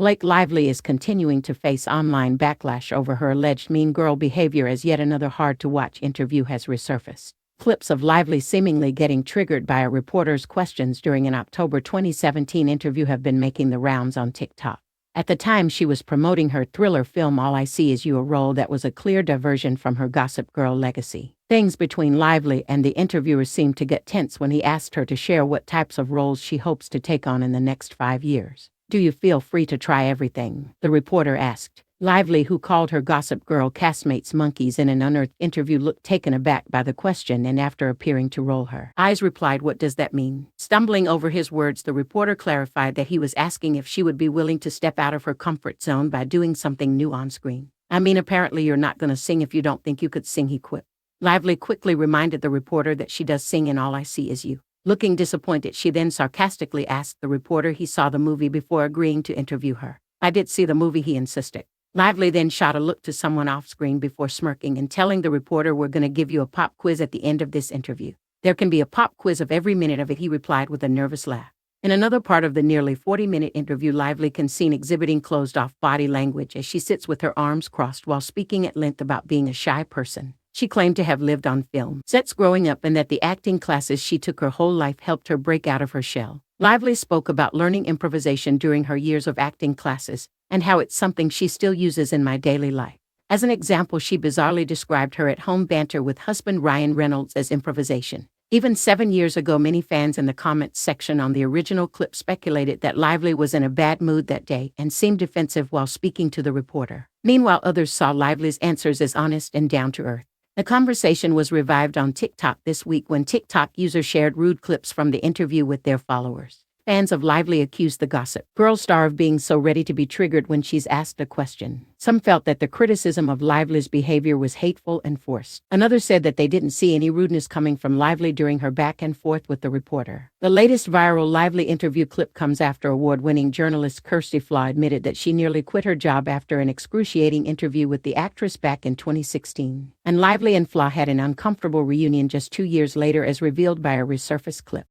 Blake Lively is continuing to face online backlash over her alleged mean girl behavior as yet another hard-to-watch interview has resurfaced. Clips of Lively seemingly getting triggered by a reporter's questions during an October 2017 interview have been making the rounds on TikTok. At the time, she was promoting her thriller film All I See Is You, a role that was a clear diversion from her Gossip Girl legacy. Things between Lively and the interviewer seemed to get tense when he asked her to share what types of roles she hopes to take on in the next 5 years. "Do you feel free to try everything?" the reporter asked. Lively, who called her Gossip Girl castmates monkeys in an unearthed interview, looked taken aback by the question and, after appearing to roll her eyes, replied, "What does that mean?" Stumbling over his words, the reporter clarified that he was asking if she would be willing to step out of her comfort zone by doing something new on screen. "I mean, apparently you're not going to sing if you don't think you could sing," he quipped. Lively quickly reminded the reporter that she does sing in All I See Is You. Looking disappointed, she then sarcastically asked the reporter he saw the movie before agreeing to interview her. "I did see the movie," he insisted. Lively then shot a look to someone off-screen before smirking and telling the reporter, "We're going to give you a pop quiz at the end of this interview." "There can be a pop quiz of every minute of it," he replied with a nervous laugh. In another part of the nearly 40-minute interview, Lively can be seen exhibiting closed-off body language as she sits with her arms crossed while speaking at length about being a shy person. She claimed to have lived on film sets growing up and that the acting classes she took her whole life helped her break out of her shell. Lively spoke about learning improvisation during her years of acting classes and how it's something she still uses in my daily life. As an example, she bizarrely described her at-home banter with husband Ryan Reynolds as improvisation. Even 7 years ago, many fans in the comments section on the original clip speculated that Lively was in a bad mood that day and seemed defensive while speaking to the reporter. Meanwhile, others saw Lively's answers as honest and down-to-earth. The conversation was revived on TikTok this week when TikTok users shared rude clips from the interview with their followers. Fans of Lively accused the Gossip Girl star of being so ready to be triggered when she's asked a question. Some felt that the criticism of Lively's behavior was hateful and forced. Another said that they didn't see any rudeness coming from Lively during her back and forth with the reporter. The latest viral Lively interview clip comes after award-winning journalist Kirstie Flaw admitted that she nearly quit her job after an excruciating interview with the actress back in 2016. And Lively and Flaw had an uncomfortable reunion just 2 years later, as revealed by a resurfaced clip.